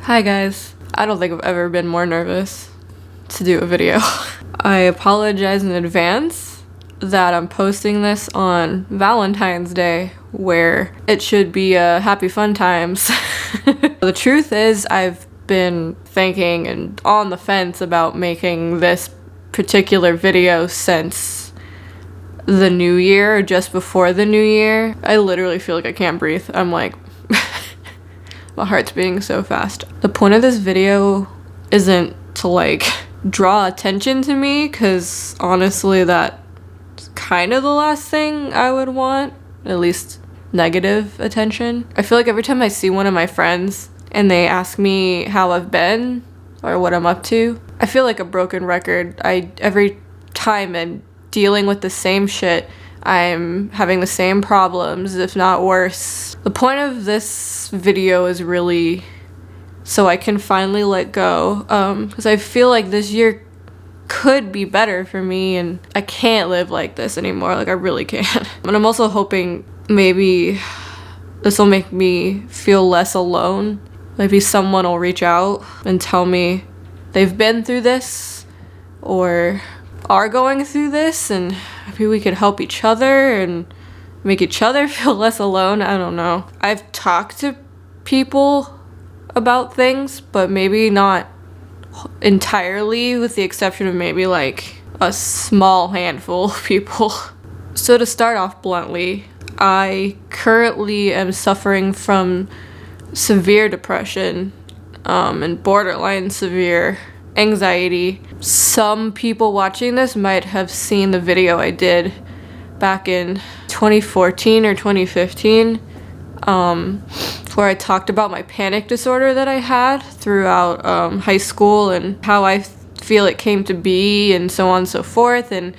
Hi guys. I don't think I've ever been more nervous to do a video. I apologize in advance that I'm posting this on Valentine's Day, where it should be happy fun times. The truth is, I've been thinking and on the fence about making this particular video since the new year, or just before the new year. I literally feel like I can't breathe. I'm like, my heart's beating so fast. The point of this video isn't to like draw attention to me, because honestly that's kind of the last thing I would want, at least negative attention. I feel like every time I see one of my friends and they ask me how I've been or what I'm up to, I feel like a broken record. Every time I'm dealing with the same shit, I'm having the same problems, if not worse. The point of this video is really so I can finally let go, because I feel like this year could be better for me and I can't live like this anymore. Like, I really can't. And I'm also hoping maybe this will make me feel less alone. Maybe someone will reach out and tell me they've been through this or are going through this, and maybe we could help each other and make each other feel less alone. I don't know. I've talked to people about things, but maybe not entirely, with the exception of maybe like a small handful of people. So to start off bluntly, I currently am suffering from severe depression and borderline severe anxiety. Some people watching this might have seen the video I did back in 2014 or 2015, where I talked about my panic disorder that I had throughout high school and how I feel it came to be and so on and so forth. And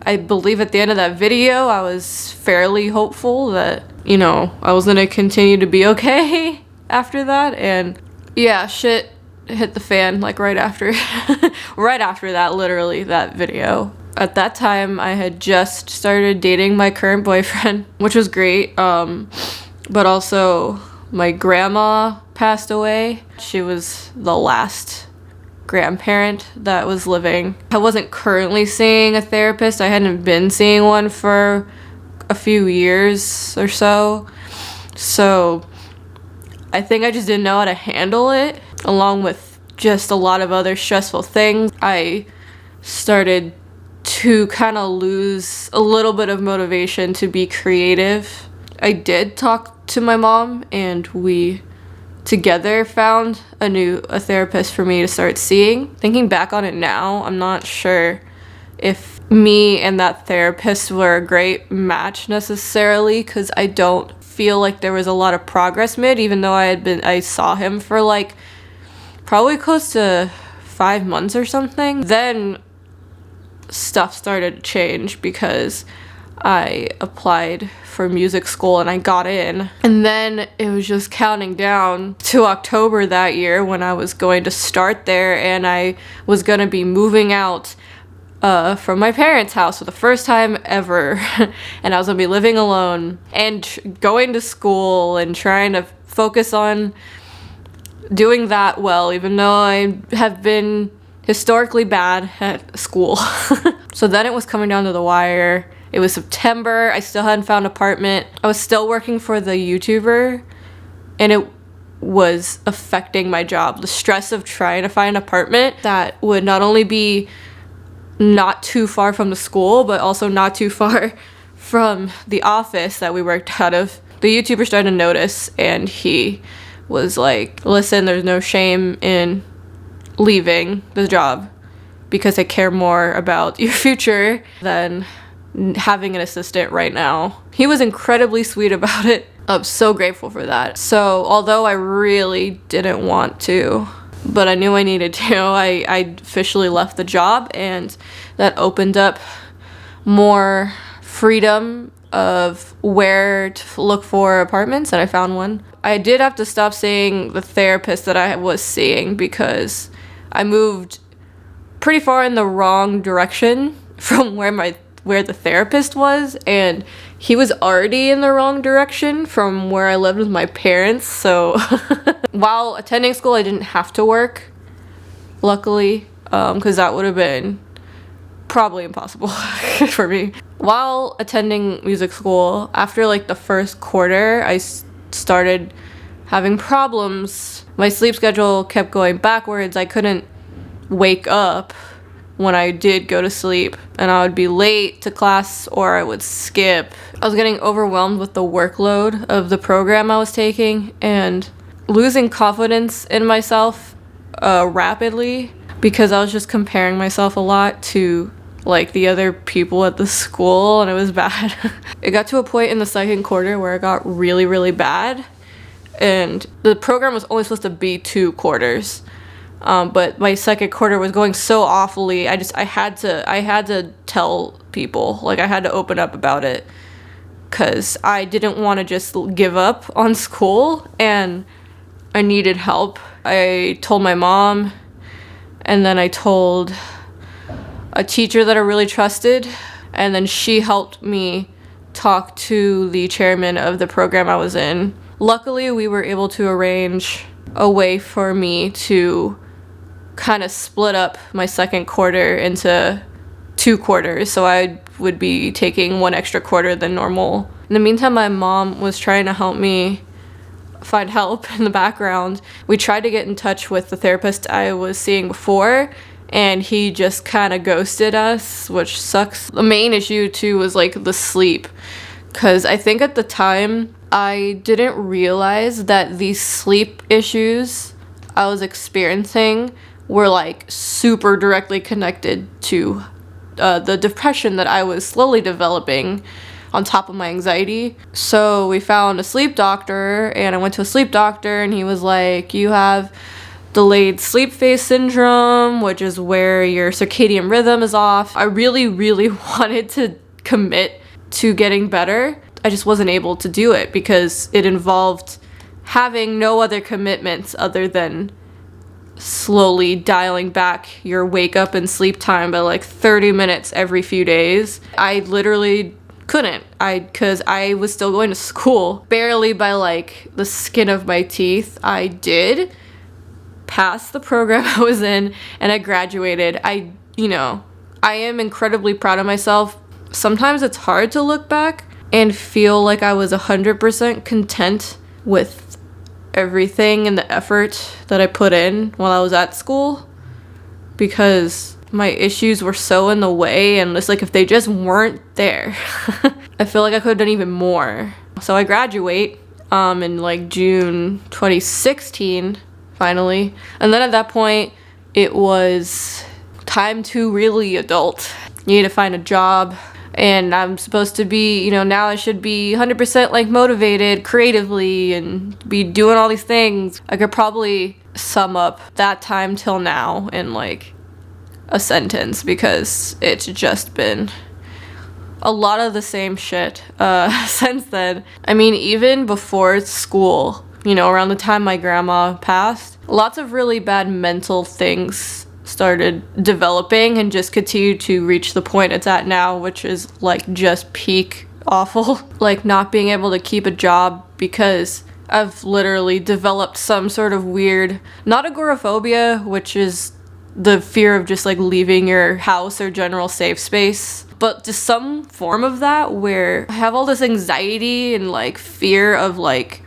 I believe at the end of that video I was fairly hopeful that, you know, I was gonna continue to be okay after that. And yeah, shit hit the fan like right after right after that, literally, that video. At that time I had just started dating my current boyfriend, which was great, but also my grandma passed away. She was the last grandparent that was living. I wasn't currently seeing a therapist. I hadn't been seeing one for a few years or so. So I think I just didn't know how to handle it, along with just a lot of other stressful things. I started to kind of lose a little bit of motivation to be creative. I did talk to my mom, and we together found a therapist for me to start seeing. Thinking back on it now, I'm not sure if me and that therapist were a great match necessarily, because I don't feel like there was a lot of progress made, even though I saw him for like probably close to 5 months or something. Then stuff started to change because I applied for music school and I got in. And then it was just counting down to October that year when I was going to start there, and I was going to be moving out from my parents' house for the first time ever. And I was going to be living alone and going to school and trying to focus on doing that well, even though I have been historically bad at school. So then it was coming down to the wire. It was September. I still hadn't found an apartment. I was still working for the YouTuber, and it was affecting my job. The stress of trying to find an apartment that would not only be not too far from the school, but also not too far from the office that we worked out of. The YouTuber started to notice, and he was like, listen, there's no shame in leaving the job, because I care more about your future than having an assistant right now. He was incredibly sweet about it. I'm so grateful for that. So although I really didn't want to, but I knew I needed to, I officially left the job, and that opened up more freedom of where to look for apartments, and I found one. I did have to stop seeing the therapist that I was seeing because I moved pretty far in the wrong direction from where the therapist was, and he was already in the wrong direction from where I lived with my parents. So while attending school, I didn't have to work, luckily, because that would have been probably impossible for me. While attending music school, after like the first quarter, I started having problems. My sleep schedule kept going backwards. I couldn't wake up when I did go to sleep, and I would be late to class or I would skip. I was getting overwhelmed with the workload of the program I was taking and losing confidence in myself rapidly, because I was just comparing myself a lot to like the other people at the school, and it was bad. It got to a point in the second quarter where it got really, really bad, and the program was only supposed to be 2 quarters. But my second quarter was going so awfully. I had to tell people, like I had to open up about it, because I didn't want to just give up on school and I needed help. I told my mom, and then I told a teacher that I really trusted, and then she helped me talk to the chairman of the program I was in. Luckily, we were able to arrange a way for me to kind of split up my second quarter into 2 quarters, so I would be taking 1 extra quarter than normal. In the meantime, my mom was trying to help me find help in the background. We tried to get in touch with the therapist I was seeing before, and he just kind of ghosted us, which sucks. The main issue too was like the sleep, because I think at the time I didn't realize that these sleep issues I was experiencing were like super directly connected to the depression that I was slowly developing on top of my anxiety. So we found a sleep doctor, and I went to a sleep doctor, and he was like, you have delayed sleep phase syndrome, which is where your circadian rhythm is off. I really, really wanted to commit to getting better. I just wasn't able to do it because it involved having no other commitments other than slowly dialing back your wake up and sleep time by like 30 minutes every few days. I literally couldn't, because I was still going to school. Barely by like the skin of my teeth, I did pass the program I was in, and I graduated. I am incredibly proud of myself. Sometimes it's hard to look back and feel like I was 100% content with everything and the effort that I put in while I was at school, because my issues were so in the way, and it's like if they just weren't there, I feel like I could have done even more. So I graduate in like June 2016 finally, and then at that point it was time to really adult. You need to find a job, and I'm supposed to be, now I should be 100% like motivated creatively and be doing all these things. I could probably sum up that time till now in like a sentence, because it's just been a lot of the same shit since then. I mean, even before school, around the time my grandma passed, lots of really bad mental things started developing and just continued to reach the point it's at now, which is like just peak awful. Like not being able to keep a job because I've literally developed some sort of weird, not agoraphobia, which is the fear of just like leaving your house or general safe space, but just some form of that where I have all this anxiety and like fear of like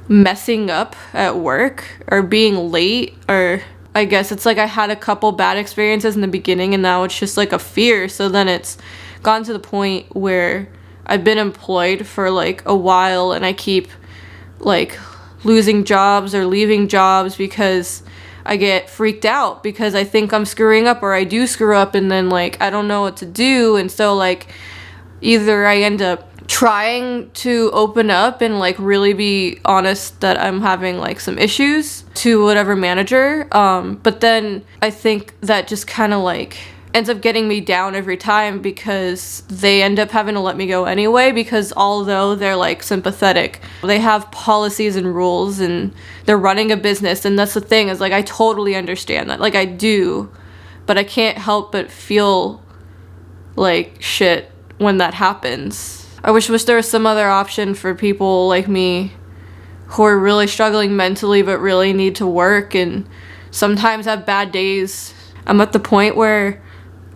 messing up at work or being late, or I guess it's like I had a couple bad experiences in the beginning and now it's just like a fear. So then it's gotten to the point where I've been employed for like a while and I keep like losing jobs or leaving jobs because I get freaked out because I think I'm screwing up, or I do screw up and then like I don't know what to do. And so like either I end up trying to open up and like really be honest that I'm having like some issues to whatever manager, but then I think that just kind of like ends up getting me down every time because they end up having to let me go anyway, because although they're like sympathetic, they have policies and rules and they're running a business. And that's the thing, is like I totally understand that, like I do, but I can't help but feel like shit when that happens. I wish there was some other option for people like me who are really struggling mentally but really need to work and sometimes have bad days. I'm at the point where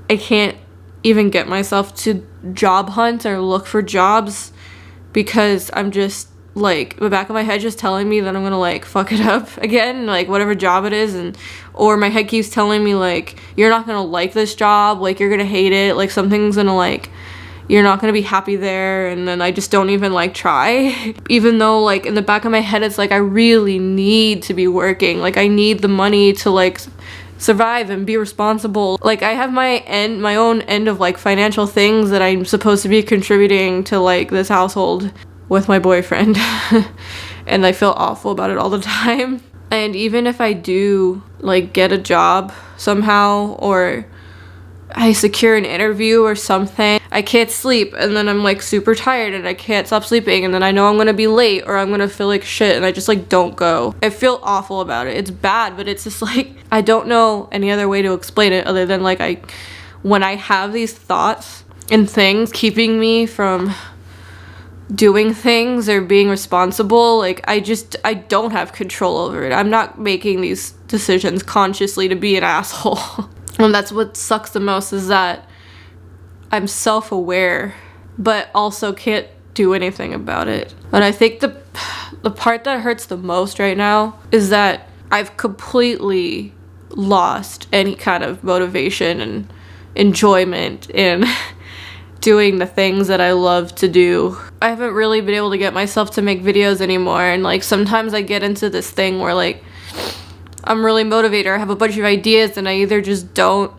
I can't even get myself to job hunt or look for jobs because I'm just like, the back of my head just telling me that I'm gonna like fuck it up again, like whatever job it is, and or my head keeps telling me like, you're not gonna like this job, like you're gonna hate it, like something's gonna like, you're not gonna be happy there, and then I just don't even like try. Even though like in the back of my head it's like I really need to be working, like I need the money to like survive and be responsible. Like I have my own end of like financial things that I'm supposed to be contributing to like this household with my boyfriend. And I feel awful about it all the time. And even if I do like get a job somehow or I secure an interview or something, I can't sleep and then I'm like super tired and I can't stop sleeping and then I know I'm gonna be late or I'm gonna feel like shit and I just like don't go. I feel awful about it. It's bad, but it's just like I don't know any other way to explain it other than like when I have these thoughts and things keeping me from doing things or being responsible, like I don't have control over it. I'm not making these decisions consciously to be an asshole. And that's what sucks the most is that I'm self-aware but also can't do anything about it. And I think the part that hurts the most right now is that I've completely lost any kind of motivation and enjoyment in doing the things that I love to do. I haven't really been able to get myself to make videos anymore, and like sometimes I get into this thing where like I'm really motivated, I have a bunch of ideas and I either just don't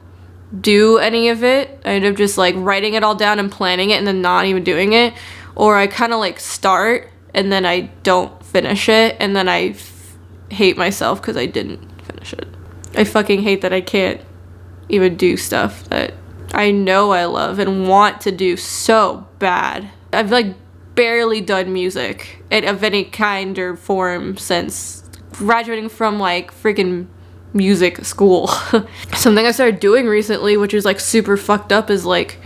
do any of it, I end up just like writing it all down and planning it and then not even doing it, or I kind of like start and then I don't finish it and then I hate myself because I didn't finish it. I fucking hate that I can't even do stuff that I know I love and want to do so bad. I've like barely done music of any kind or form since graduating from like freaking music school. Something I started doing recently, which is like super fucked up, is like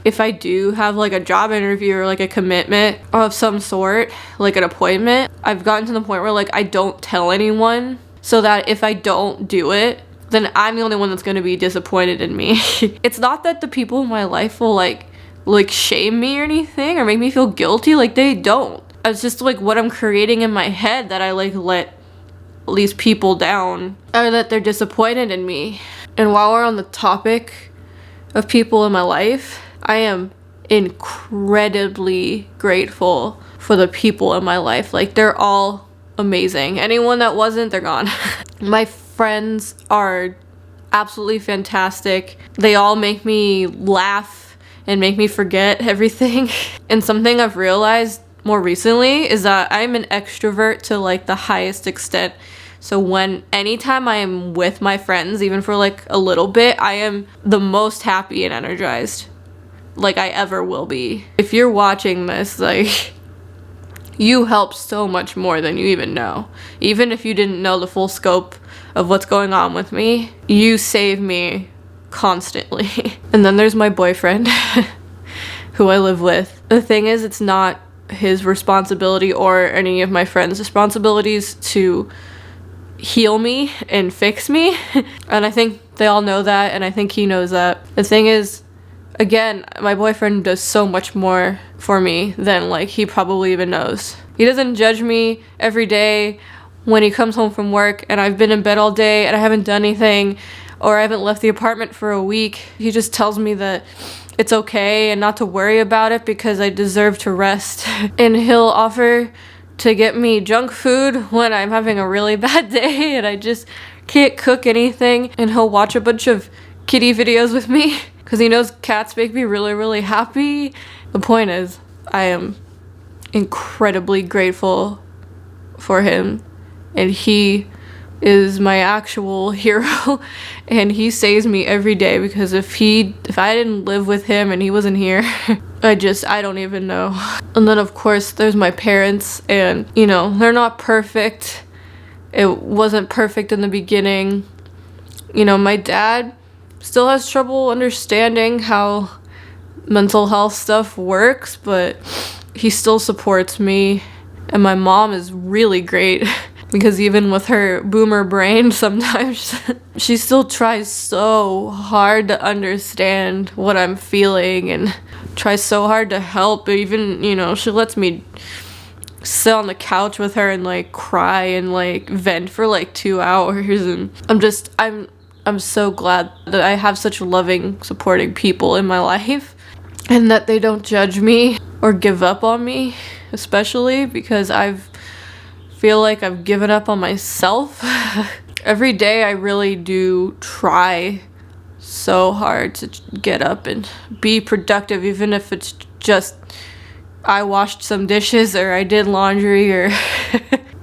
if I do have like a job interview or like a commitment of some sort, like an appointment, I've gotten to the point where like I don't tell anyone so that if I don't do it, then I'm the only one that's going to be disappointed in me. It's not that the people in my life will like shame me or anything or make me feel guilty, like they don't. It's just like what I'm creating in my head that I like let these people down or that they're disappointed in me. And while we're on the topic of people in my life, I am incredibly grateful for the people in my life. Like they're all amazing. Anyone that wasn't, they're gone. My friends are absolutely fantastic. They all make me laugh and make me forget everything. And something I've realized more recently is that I'm an extrovert to like the highest extent. So anytime I am with my friends, even for like a little bit, I am the most happy and energized like I ever will be. If you're watching this, like you help so much more than you even know. Even if you didn't know the full scope of what's going on with me, you save me constantly. And then there's my boyfriend who I live with. The thing is, it's not his responsibility or any of my friends' responsibilities to heal me and fix me. And I think they all know that, and I think he knows that. The thing is, again, my boyfriend does so much more for me than like he probably even knows. He doesn't judge me every day when he comes home from work and I've been in bed all day and I haven't done anything or I haven't left the apartment for a week. He just tells me that it's okay and not to worry about it because I deserve to rest. And he'll offer to get me junk food when I'm having a really bad day and I just can't cook anything, and he'll watch a bunch of kitty videos with me because he knows cats make me really, really happy. The point is, I am incredibly grateful for him, and he is my actual hero, and he saves me every day because if I didn't live with him and he wasn't here, I don't even know. And then of course there's my parents, and you know, they're not perfect. It wasn't perfect in the beginning. You know, my dad still has trouble understanding how mental health stuff works, but he still supports me. And my mom is really great because even with her boomer brain, sometimes she still tries so hard to understand what I'm feeling and tries so hard to help. Even, you know, she lets me sit on the couch with her and like cry and like vent for like 2 hours. And I'm so glad that I have such loving, supporting people in my life and that they don't judge me or give up on me, especially because I feel like I've given up on myself. Every day I really do try so hard to get up and be productive, even if it's just I washed some dishes or I did laundry, or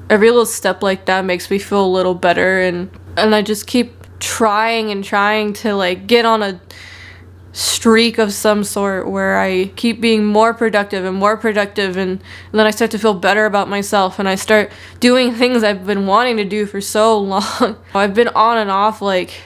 every little step like that makes me feel a little better, and I just keep trying and trying to like get on a streak of some sort where I keep being more productive and more productive, and then I start to feel better about myself and I start doing things I've been wanting to do for so long. I've been on and off like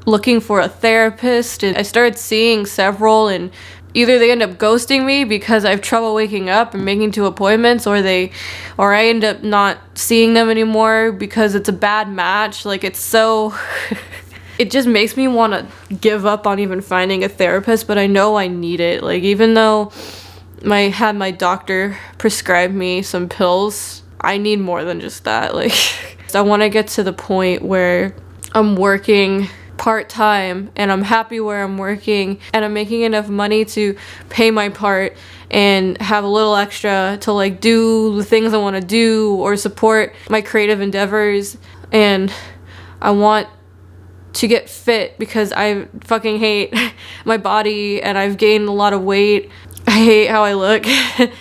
looking for a therapist, and I started seeing several, and either they end up ghosting me because I have trouble waking up and making 2 appointments, or I end up not seeing them anymore because it's a bad match. Like, it's so it just makes me want to give up on even finding a therapist, but I know I need it. Like, even though had my doctor prescribe me some pills, I need more than just that. Like, I want to get to the point where I'm working part-time and I'm happy where I'm working and I'm making enough money to pay my part and have a little extra to like do the things I want to do or support my creative endeavors. And I want to get fit because I fucking hate my body and I've gained a lot of weight. I hate how I look. And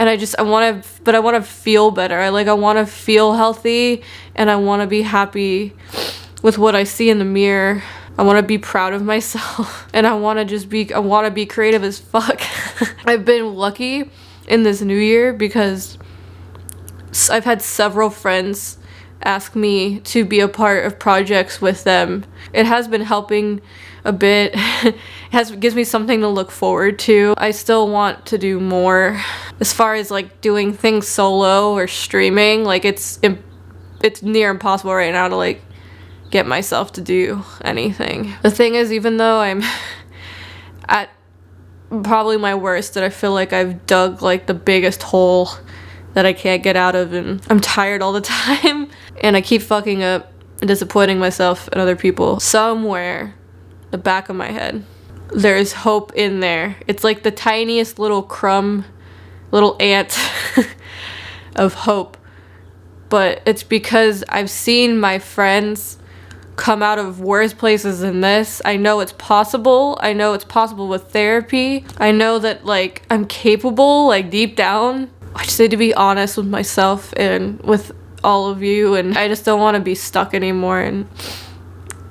I want to feel better. I want to feel healthy and I want to be happy with what I see in the mirror. I want to be proud of myself and I want to be creative as fuck. I've been lucky in this new year because I've had several friends ask me to be a part of projects with them. It has been helping a bit. It gives me something to look forward to. I still want to do more as far as like doing things solo or streaming. Like, it's near impossible right now to like get myself to do anything. The thing is, even though I'm at probably my worst, that I feel like I've dug like the biggest hole that I can't get out of, and I'm tired all the time and I keep fucking up and disappointing myself and other people. Somewhere the back of my head there's hope in there. It's like the tiniest little crumb, little ant of hope, but it's because I've seen my friends come out of worse places than this. I know it's possible. I know it's possible with therapy. I know that like I'm capable, like deep down. I just need to be honest with myself and with all of you, and I just don't want to be stuck anymore and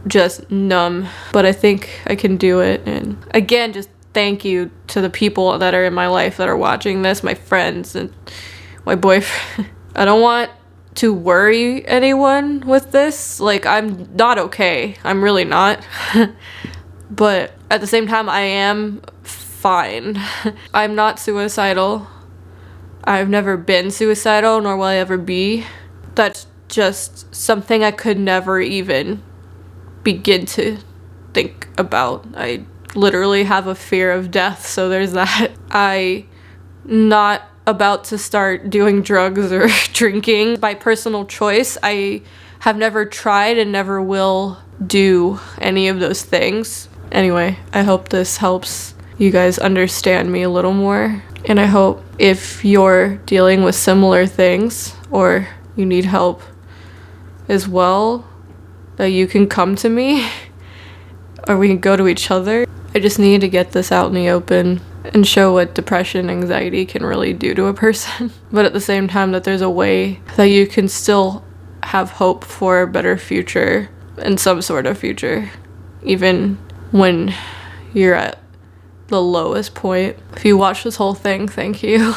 just numb. But I think I can do it. And again, just thank you to the people that are in my life that are watching this, my friends and my boyfriend. I don't want to worry anyone with this. Like, I'm not okay. I'm really not. But at the same time, I am fine. I'm not suicidal. I've never been suicidal, nor will I ever be. That's just something I could never even begin to think about. I literally have a fear of death, so there's that. I'm not about to start doing drugs or drinking by personal choice. I have never tried and never will do any of those things. Anyway, I hope this helps you guys understand me a little more. And I hope if you're dealing with similar things or you need help as well, that you can come to me or we can go to each other. I just need to get this out in the open and show what depression, anxiety can really do to a person. But at the same time, that there's a way that you can still have hope for a better future and some sort of future, even when you're at the lowest point. If you watch this whole thing, thank you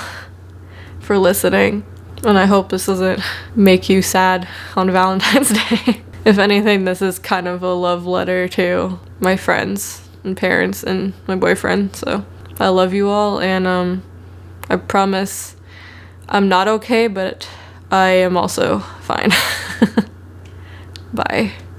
for listening. And I hope this doesn't make you sad on Valentine's Day. If anything, this is kind of a love letter to my friends and parents and my boyfriend. So I love you all, and I promise I'm not okay, but I am also fine. Bye.